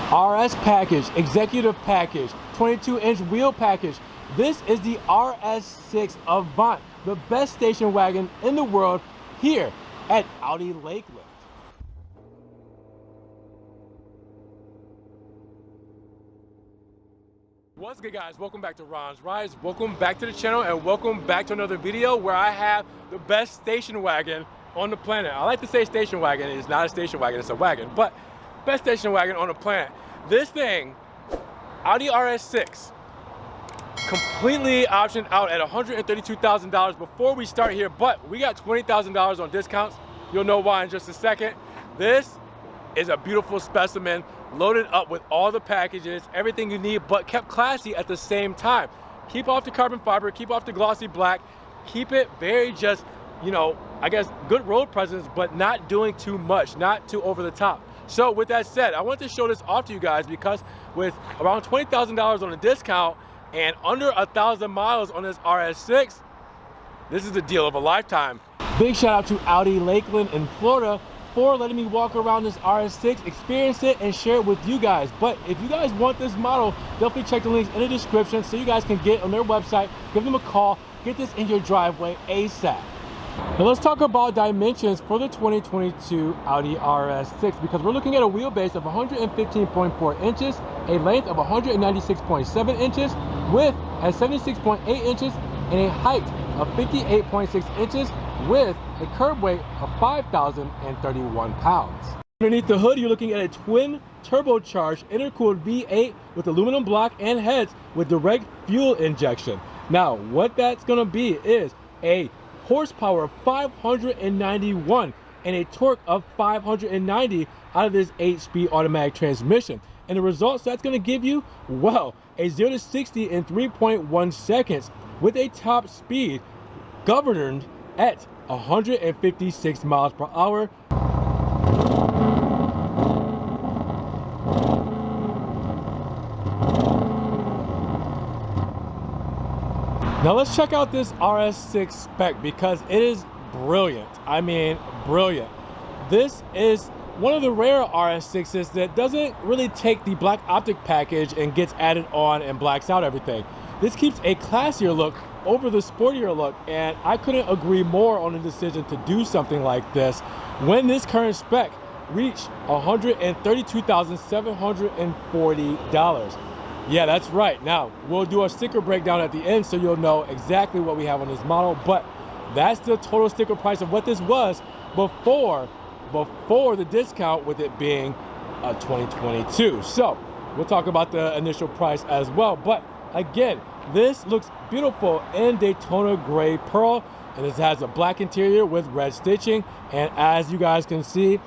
RS package, executive package, 22-inch wheel package. This is the RS6 Avant, the best station wagon in the world here at Audi Lakeland. What's good, guys? Welcome back to Ron's Rides. Welcome back to the channel and welcome back to another video where I have the best station wagon on the planet. I like to say station wagon. It's not a station wagon, it's a wagon, but best station wagon on the planet. This thing, Audi RS6, completely optioned out at $132,000 before we start here, but we got $20,000 on discounts. You'll know why in just a second. This is a beautiful specimen, loaded up with all the packages, everything you need, but kept classy at the same time. Keep off the carbon fiber, keep off the glossy black, keep it very just, you know, I guess good road presence, but not doing too much, not too over the top. So with that said, I want to show this off to you guys because with around $20,000 on a discount and under 1,000 miles on this RS6, this is the deal of a lifetime. Big shout out to Audi Lakeland in Florida for letting me walk around this RS6, experience it, and share it with you guys. But if you guys want this model, definitely check the links in the description so you guys can get on their website, give them a call, get this in your driveway ASAP. Now let's talk about dimensions for the 2022 Audi RS6 because we're looking at a wheelbase of 115.4 inches, a length of 196.7 inches, width at 76.8 inches, and a height of 58.6 inches with a curb weight of 5,031 pounds. Underneath the hood, you're looking at a twin turbocharged intercooled V8 with aluminum block and heads with direct fuel injection. Now, what that's gonna be is a horsepower of 591 and a torque of 590 out of this 8-speed automatic transmission. And the results that's gonna give you, well, a 0 to 60 in 3.1 seconds with a top speed governed at 156 miles per hour. Now let's check out this RS6 spec because it is brilliant. I mean, brilliant. This is one of the rare RS6s that doesn't really take the black optic package and gets added on and blacks out everything. This keeps a classier look over the sportier look, and I couldn't agree more on the decision to do something like this when this current spec reached $132,740. Yeah, that's right. Now, we'll do a sticker breakdown at the end so you'll know exactly what we have on this model, but that's the total sticker price of what this was before the discount, with it being 2022. So, we'll talk about the initial price as well, but again, this looks beautiful in Daytona gray pearl, and this has a black interior with red stitching, and as you guys can see,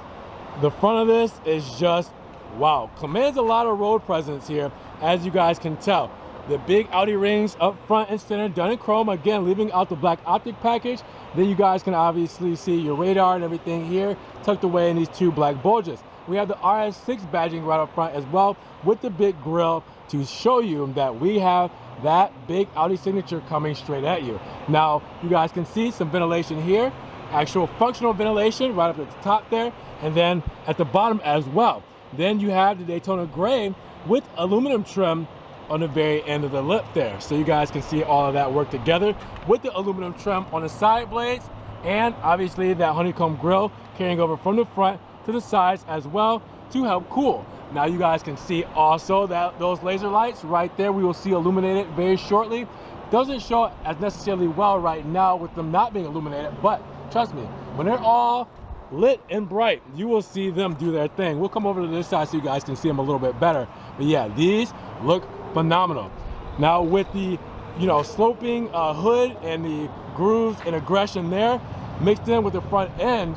the front of this is just wow, commands a lot of road presence here, as you guys can tell. The big Audi rings up front and center, done in chrome, again leaving out the black optic package. Then you guys can obviously see your radar and everything here tucked away in these two black bulges. We have the RS6 badging right up front as well, with the big grille to show you that we have that big Audi signature coming straight at you. Now, you guys can see some ventilation here, actual functional ventilation right up at the top there, and then at the bottom as well. Then you have the Daytona gray with aluminum trim on the very end of the lip there. So you guys can see all of that work together with the aluminum trim on the side blades, and obviously that honeycomb grille carrying over from the front to the sides as well to help cool. Now you guys can see also that those laser lights right there, we will see illuminated very shortly. Doesn't show as necessarily well right now with them not being illuminated, but trust me, when they're all lit and bright, you will see them do their thing. We'll come over to this side so you guys can see them a little bit better. But yeah, these look phenomenal. Now with the, you know, sloping hood and the grooves and aggression there, mixed in with the front end,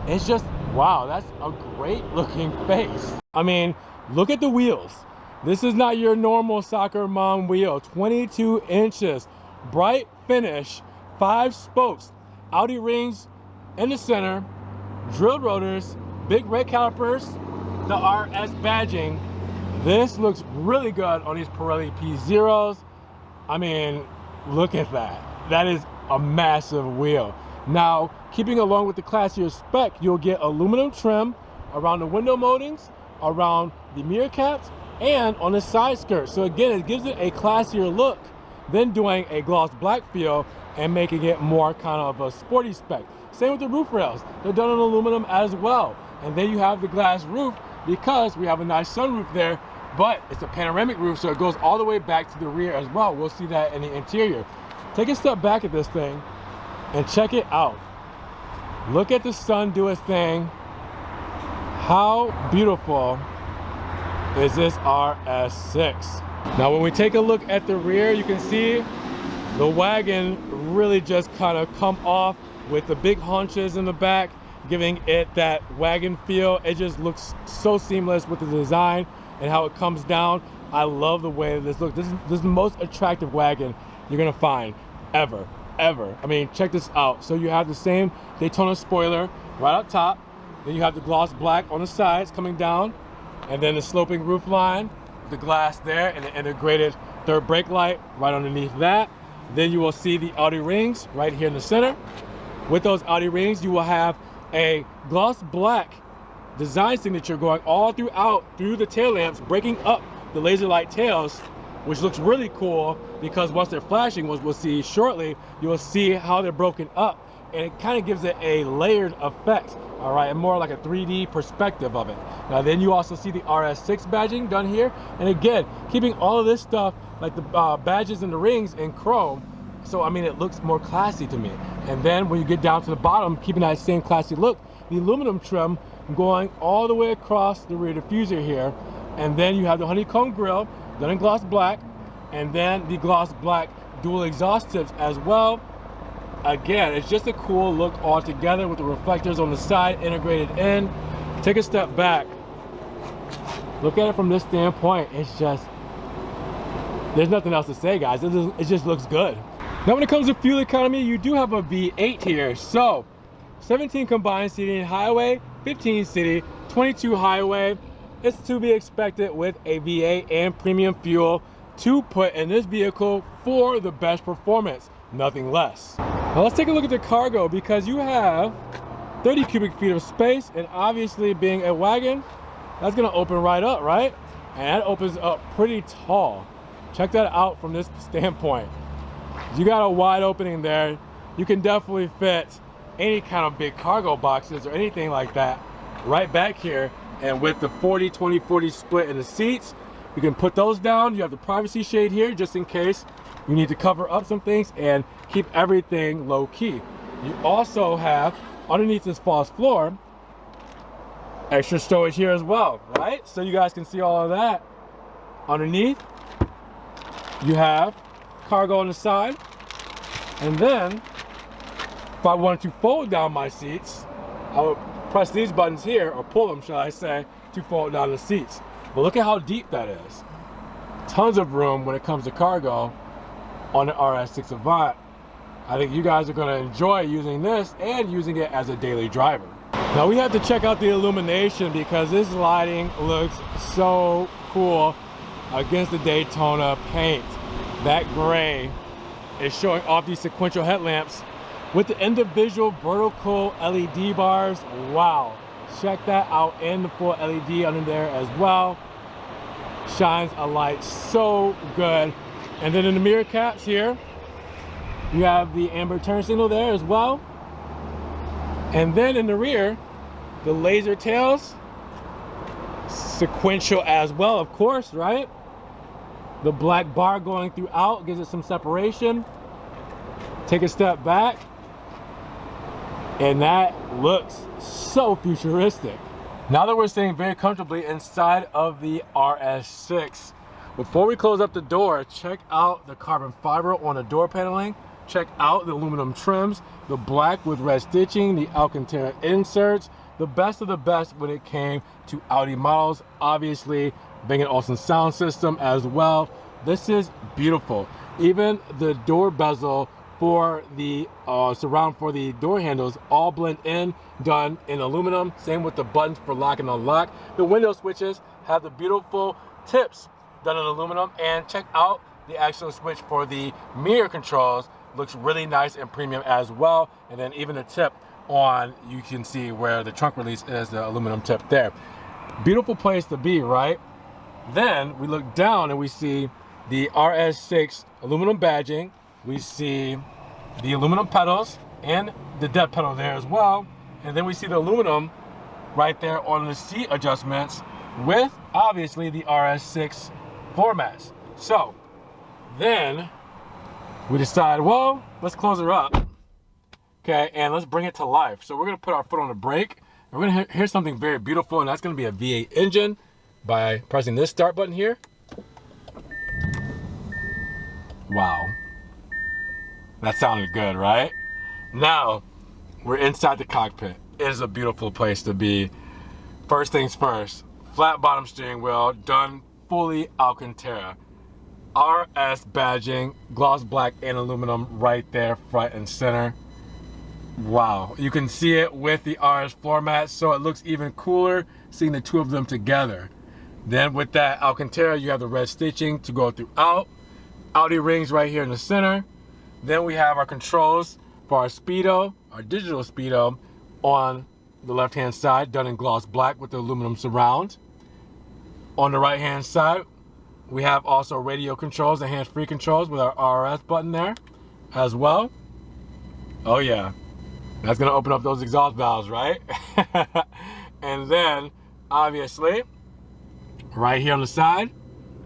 it's just, wow, that's a great looking face. I mean, look at the wheels. This is not your normal soccer mom wheel. 22 inches, bright finish, 5 spokes, Audi rings in the center, drilled rotors, big red calipers, the RS badging. This looks really good on these Pirelli P0s. I mean, look at that. That is a massive wheel. Now, keeping along with the classier spec, you'll get aluminum trim around the window moldings, around the mirror caps and on the side skirt. So again, it gives it a classier look than doing a gloss black feel and making it more kind of a sporty spec. Same with the roof rails. They're done in aluminum as well. And then you have the glass roof because we have a nice sunroof there, but it's a panoramic roof, so it goes all the way back to the rear as well. We'll see that in the interior. Take a step back at this thing and check it out. Look at the sun do its thing. How beautiful is this RS6? Now when we take a look at the rear, you can see the wagon really just kind of come off with the big haunches in the back, giving it that wagon feel. It just looks so seamless with the design and how it comes down. I love the way that this looks. This is the most attractive wagon you're gonna find ever. I mean, check this out. So you have the same Daytona spoiler right up top. Then you have the gloss black on the sides coming down, and then the sloping roof line, the glass there, and the integrated third brake light right underneath that. Then you will see the Audi rings right here in the center. With those Audi rings, you will have a gloss black design signature going all through the tail lamps, breaking up the laser light tails, which looks really cool because once they're flashing, which we'll see shortly, you will see how they're broken up, and it kind of gives it a layered effect, all right, and more like a 3D perspective of it. Now then you also see the RS6 badging done here, and again, keeping all of this stuff like the badges and the rings in chrome, so I mean it looks more classy to me. And then when you get down to the bottom, keeping that same classy look, the aluminum trim going all the way across the rear diffuser here, and then you have the honeycomb grille done in gloss black, and then the gloss black dual exhaust tips as well. Again, it's just a cool look all together with the reflectors on the side integrated in. Take a step back, look at it from this standpoint. It's just, there's nothing else to say, guys. It just looks good. Now when it comes to fuel economy, you do have a V8 here. So 17 combined seating highway, 15 city, 22 highway. It's to be expected with a V8 and premium fuel to put in this vehicle for the best performance, nothing less. Now let's take a look at the cargo, because you have 30 cubic feet of space, and obviously being a wagon, that's gonna open right up, right? And that opens up pretty tall. Check that out from this standpoint. You got a wide opening there. You can definitely fit any kind of big cargo boxes or anything like that right back here. And with the 40-20-40 split in the seats, you can put those down. You have the privacy shade here just in case you need to cover up some things and keep everything low key. You also have underneath this false floor extra storage here as well, right? So you guys can see all of that. Underneath you have cargo on the side, and then if I wanted to fold down my seats, I would press these buttons here, or pull them, shall I say, to fold down the seats. But look at how deep that is. Tons of room when it comes to cargo on the RS6 Avant. I think you guys are going to enjoy using this and using it as a daily driver. Now we have to check out the illumination, because this lighting looks so cool against the Daytona paint. That gray is showing off these sequential headlamps with the individual vertical LED bars. Wow, check that out, in the full LED under there as well. Shines a light so good. And then in the mirror caps here, you have the amber turn signal there as well. And then in the rear, the laser tails, sequential as well, of course, right? The black bar going throughout gives it some separation. Take a step back, and that looks so futuristic. Now that we're sitting very comfortably inside of the RS6, before we close up the door, check out the carbon fiber on the door paneling. Check out the aluminum trims, the black with red stitching, the Alcantara inserts, the best of the best when it came to Audi models. Obviously, Bang & Olufsen sound system as well. This is beautiful. Even the door bezel for the surround for the door handles all blend in, done in aluminum. Same with the buttons for lock and unlock. The window switches have the beautiful tips done in aluminum, and check out the actual switch for the mirror controls. Looks really nice and premium as well. And then even the tip on, you can see where the trunk release is, the aluminum tip there. Beautiful place to be, right? Then we look down and we see the RS6 aluminum badging. We see the aluminum pedals and the depth pedal there as well. And then we see the aluminum right there on the seat adjustments with obviously the RS6 floor mats. So then we decide, well, let's close her up. Okay, and let's bring it to life. So we're gonna put our foot on the brake. And we're gonna hear something very beautiful, and that's gonna be a V8 engine by pressing this start button here. Wow. That sounded good, right? Now, we're inside the cockpit. It is a beautiful place to be. First things first, flat bottom steering wheel, done fully Alcantara. RS badging, gloss black and aluminum right there, front and center. Wow, you can see it with the RS floor mats, so it looks even cooler seeing the two of them together. Then with that Alcantara, you have the red stitching to go throughout. Audi rings right here in the center. Then we have our controls for our speedo, our digital speedo, on the left-hand side, done in gloss black with the aluminum surround. On the right-hand side, we have also radio controls and hands-free controls with our RS button there as well. Oh yeah, that's gonna open up those exhaust valves, right? And then, obviously, right here on the side,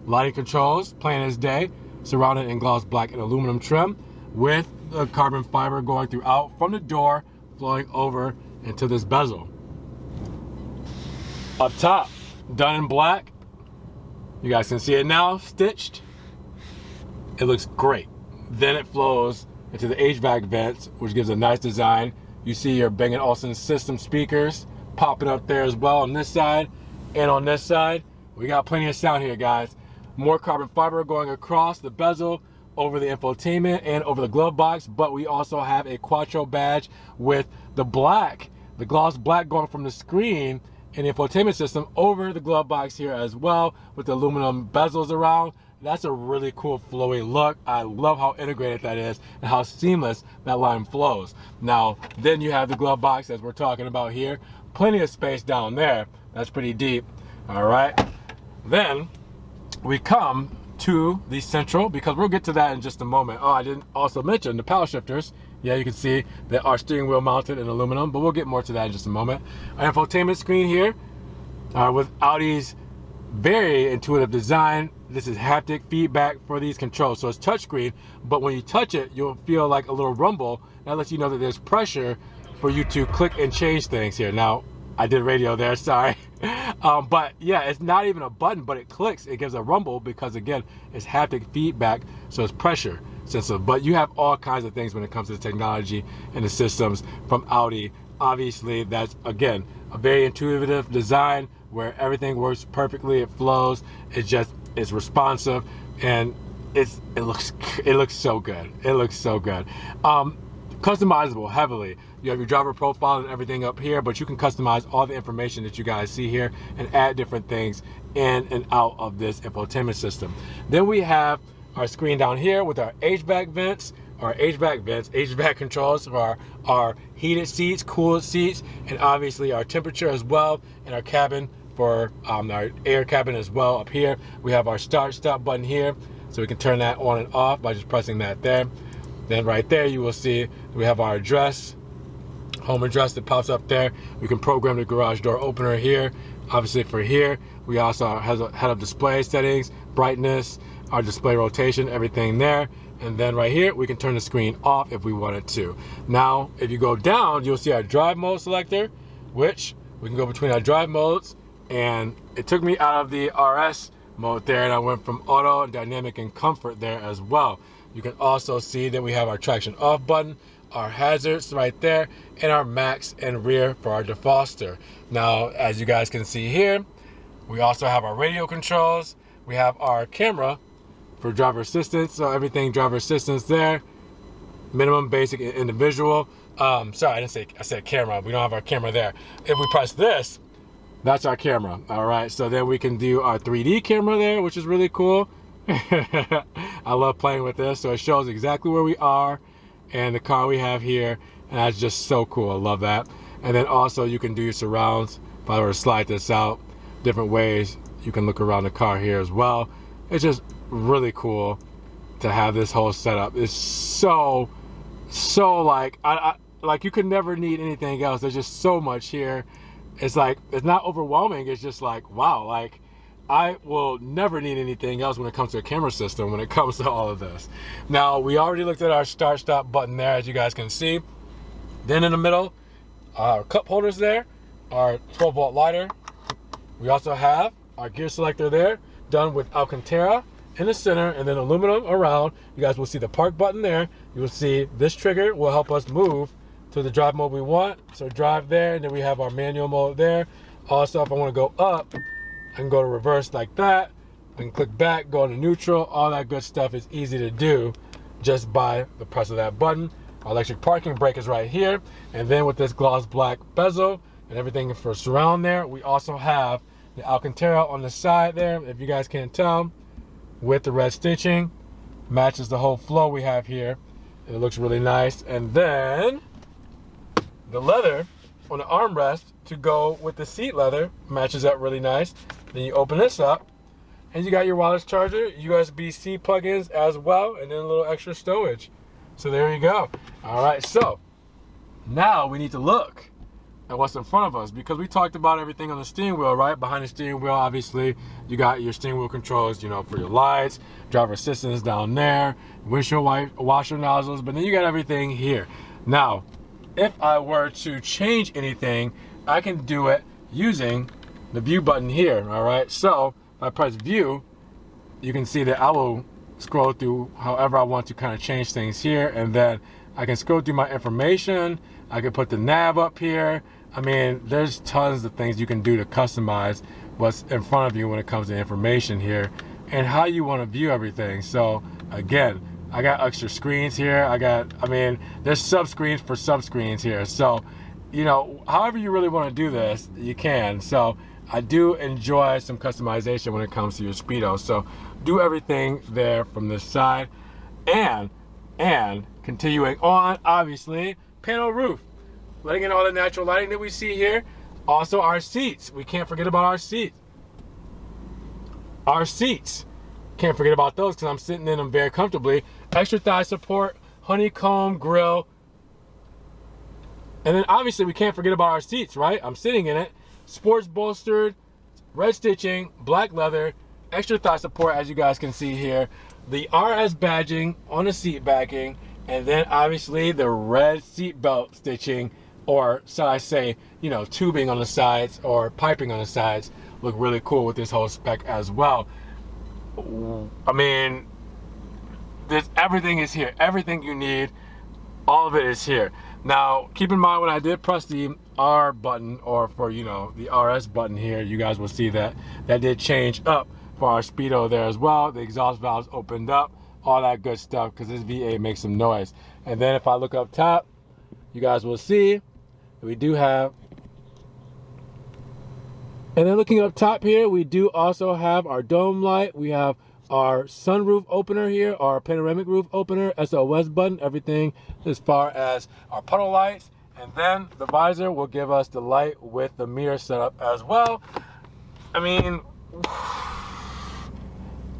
lighting controls, plain as day, surrounded in gloss black and aluminum trim with the carbon fiber going throughout from the door, flowing over into this bezel. Up top, done in black. You guys can see it now, stitched. It looks great. Then it flows into the HVAC vents, which gives a nice design. You see your Bang & Olufsen system speakers popping up there as well on this side. And on this side, we got plenty of sound here, guys. More carbon fiber going across the bezel, over the infotainment and over the glove box, but we also have a Quattro badge with the black, the gloss black going from the screen and the infotainment system over the glove box here as well with the aluminum bezels around. That's a really cool flowy look. I love how integrated that is and how seamless that line flows. Now, then you have the glove box as we're talking about here. Plenty of space down there. That's pretty deep. All right. Then we come to the central, because we'll get to that in just a moment. Oh, I didn't also mention the paddle shifters. Yeah, you can see that our steering wheel mounted in aluminum, but we'll get more to that in just a moment. Our infotainment screen here with Audi's very intuitive design. This is haptic feedback for these controls. So it's touchscreen, but when you touch it, you'll feel like a little rumble. That lets you know that there's pressure for you to click and change things here. Now, I did radio there, sorry. But yeah, it's not even a button, but it clicks. It gives a rumble because, again, it's haptic feedback, so it's pressure sensitive. But you have all kinds of things when it comes to the technology and the systems from Audi. Obviously, that's, again, a very intuitive design where everything works perfectly. It flows. It's responsive, and it looks so good. It looks so good. Customizable heavily. You have your driver profile and everything up here, but you can customize all the information that you guys see here and add different things in and out of this infotainment system. Then we have our screen down here with our HVAC vents, HVAC controls for our heated seats, cooled seats, and obviously our temperature as well, and our cabin for our air cabin as well. Up here, we have our stop button here, so we can turn that on and off by just pressing that there. Then right there, you will see we have our address, home address that pops up there. We can program the garage door opener here. Obviously for here, we also have head-up display settings, brightness, our display rotation, everything there. And then right here, we can turn the screen off if we wanted to. Now, if you go down, you'll see our drive mode selector, which we can go between our drive modes. And it took me out of the RS mode there, and I went from auto, dynamic, and comfort there as well. You can also see that we have our traction off button, our hazards right there, and our max and rear for our defroster. Now, as you guys can see here, we also have our radio controls. We have our camera for driver assistance, so everything driver assistance there. Minimum, basic, and individual. Sorry, I said camera. We don't have our camera there. If we press this, that's our camera. All right, so then we can do our 3D camera there, which is really cool. I love playing with this, so it shows exactly where we are and the car we have here, and that's just so cool. I love that. And then also you can do your surrounds. If I were to slide this out different ways, you can look around the car here as well. It's just really cool to have this whole setup. It's so like, like you could never need anything else. There's just so much here. It's like, it's not overwhelming. It's just like, wow, like I will never need anything else when it comes to a camera system, when it comes to all of this. Now, we already looked at our start stop button there, as you guys can see. Then in the middle, our cup holders there, our 12-volt lighter. We also have our gear selector there, done with Alcantara in the center, and then aluminum around. You guys will see the park button there. You will see this trigger will help us move to the drive mode we want. So drive there, and then we have our manual mode there. Also, if I want to go up, I can go to reverse like that. I can click back, go into neutral. All that good stuff is easy to do just by the press of that button. Our electric parking brake is right here. And then with this gloss black bezel and everything for surround there, we also have the Alcantara on the side there, if you guys can't tell, with the red stitching. Matches the whole flow we have here. It looks really nice. And then the leather on the armrest to go with the seat leather matches up really nice. Then you open this up and you got your wireless charger, USB-C plugins as well, and then a little extra stowage. So there you go. All right, so now we need to look at what's in front of us, because we talked about everything on the steering wheel, right? Behind the steering wheel, obviously, you got your steering wheel controls, you know, for your lights, driver assistance down there, windshield washer nozzles, but then you got everything here. Now, if I were to change anything, I can do it using the view button here, all right? So if I press view, you can see that I will scroll through however I want to kind of change things here, and then I can scroll through my information. I can put the nav up here. I mean, there's tons of things you can do to customize what's in front of you when it comes to information here and how you want to view everything. So again, I got extra screens here. I mean, there's sub screens for sub screens here. So, you know, however you really want to do this, you can. So I do enjoy some customization when it comes to your Speedo. So do everything there from this side. And continuing on, obviously, panel roof. Letting in all the natural lighting that we see here. Also our seats. We can't forget about our seats. Our seats. Can't forget about those because I'm sitting in them very comfortably. Extra thigh support, honeycomb grill. And then obviously we can't forget about our seats, right? I'm sitting in it. Sports bolstered, red stitching, black leather, extra thigh support as you guys can see here. The RS badging on the seat backing, and then obviously the red seat belt stitching, or shall I say, you know, tubing on the sides or piping on the sides, look really cool with this whole spec as well. I mean, everything is here. Everything you need, all of it is here. Now, keep in mind when I did press the R button, or for, you know, the RS button here, you guys will see that that did change up for our Speedo there as well. The exhaust valves opened up, all that good stuff, because this V8 makes some noise. And then if I look up top, you guys will see we do have, and then looking up top here, we do also have our dome light. We have our sunroof opener here, our panoramic roof opener, SOS button, everything as far as our puddle lights. And then the visor will give us the light with the mirror setup as well. I mean,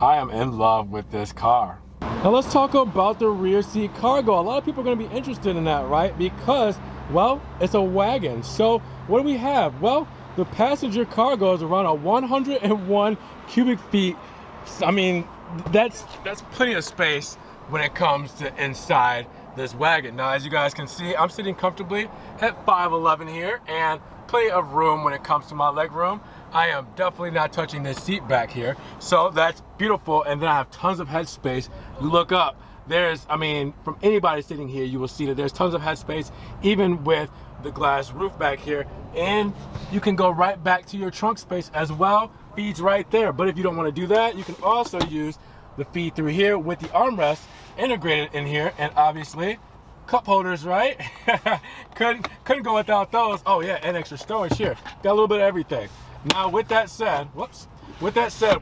I am in love with this car. Now let's talk about the rear seat cargo. A lot of people are going to be interested in that, right? Because, well, it's a wagon. So what do we have? Well, the passenger cargo is around a 101 cubic feet. I mean, that's plenty of space when it comes to inside this wagon. Now, as you guys can see, I'm sitting comfortably at 5'11" here, and plenty of room when it comes to my leg room. I am definitely not touching this seat back here, so that's beautiful. And then I have tons of head space. You look up, there's, I mean, from anybody sitting here, you will see that there's tons of head space, even with the glass roof back here. And you can go right back to your trunk space as well. Feeds right there. But if you don't want to do that, you can also use the feed through here with the armrest integrated in here, and obviously cup holders, right? couldn't go without those. Oh yeah, and extra storage here. Got a little bit of everything. Now with that said,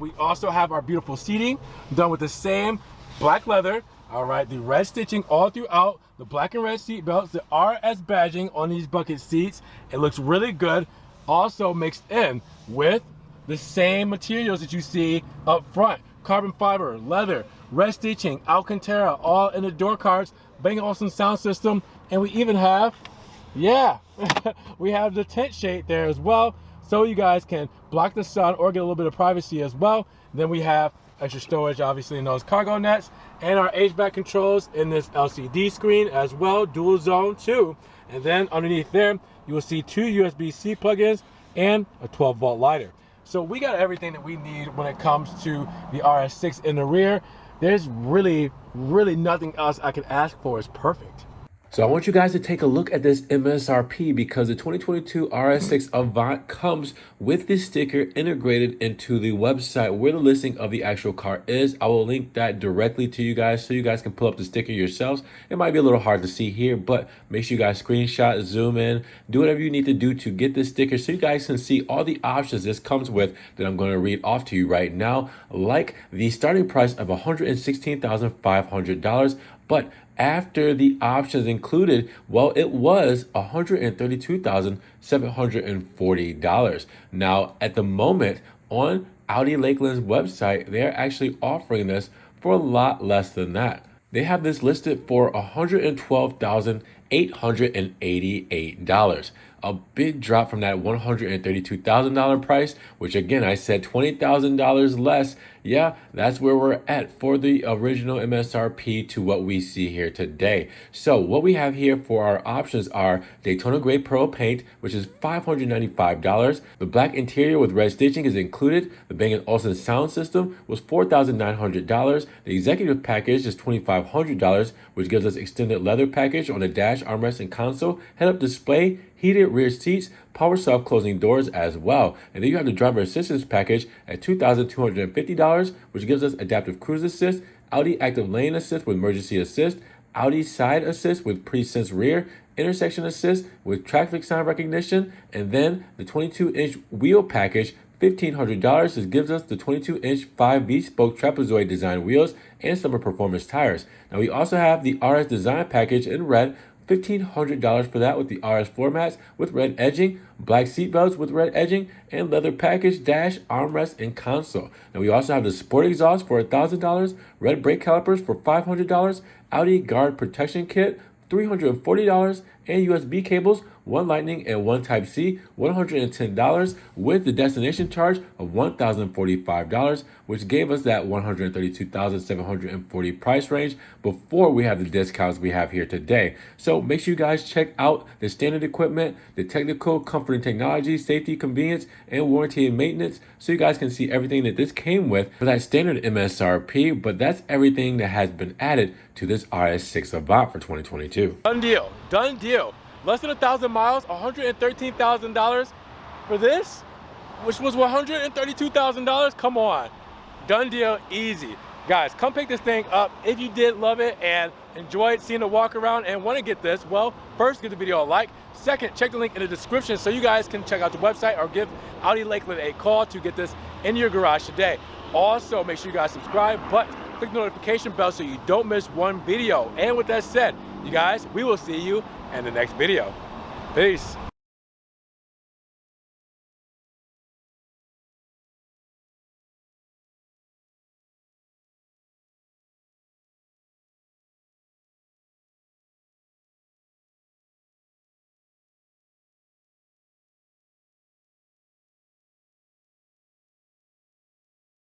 we also have our beautiful seating done with the same black leather. All right, the red stitching all throughout, the black and red seat belts, the RS badging on these bucket seats. It looks really good. Also mixed in with the same materials that you see up front. Carbon fiber, leather, red stitching, Alcantara, all in the door cards. Bang & Olufsen sound system. And we even have, yeah, we have the tent shade there as well, so you guys can block the sun or get a little bit of privacy as well. Then we have extra storage, obviously, in those cargo nets, and our HVAC controls in this LCD screen as well, dual zone too. And then underneath there, you will see 2 USB-C plugins and a 12-volt lighter. So we got everything that we need when it comes to the RS6 in the rear. There's really nothing else I could ask for. It's perfect. So I want you guys to take a look at this MSRP because the 2022 RS6 Avant comes with this sticker integrated into the website where the listing of the actual car is. I will link that directly to you guys so you guys can pull up the sticker yourselves. It might be a little hard to see here, but make sure you guys screenshot, zoom in, do whatever you need to do to get this sticker so you guys can see all the options this comes with that I'm going to read off to you right now, like the starting price of $116,500, but after the options included, well, it was $132,740. Now, at the moment, on Audi Lakeland's website, they're actually offering this for a lot less than that. They have this listed for $112,888. A big drop from that $132,000 price, which again, I said $20,000 less. Yeah, that's where we're at for the original MSRP to what we see here today. So what we have here for our options are Daytona Gray Pearl paint, which is $595. The black interior with red stitching is included. The Bang & Olufsen sound system was $4,900. The executive package is $2,500, which gives us extended leather package on the dash, armrest, and console, head-up display, heated rear seats, power soft closing doors as well. And then you have the driver assistance package at $2,250, which gives us adaptive cruise assist, Audi active lane assist with emergency assist, Audi side assist with pre-sense rear, intersection assist with traffic sign recognition, and then the 22-inch wheel package, $1,500. This gives us the 22-inch 5V-spoke trapezoid design wheels and summer performance tires. Now we also have the RS design package in red, $1,500 for that with the RS floor mats with red edging, black seat belts with red edging, and leather package, dash, armrest, and console. Now we also have the sport exhaust for $1,000, red brake calipers for $500, Audi guard protection kit, $340, and USB cables, one Lightning and one Type-C, $110 with the destination charge of $1,045, which gave us that $132,740 price range before we have the discounts we have here today. So make sure you guys check out the standard equipment, the technical, comfort and technology, safety, convenience, and warranty and maintenance, so you guys can see everything that this came with for that standard MSRP, but that's everything that has been added to this RS6 Avant for 2022. Done deal. Done deal. Less than 1,000 miles, $113,000 for this, which was $132,000. Come on. Done deal, easy. Guys, come pick this thing up. If you did love it and enjoyed seeing the walk around and want to get this, well, first, give the video a like. Second, check the link in the description so you guys can check out the website or give Audi Lakeland a call to get this in your garage today. Also, make sure you guys subscribe, but click the notification bell so you don't miss one video. And with that said, you guys, we will see you in the next video. Peace.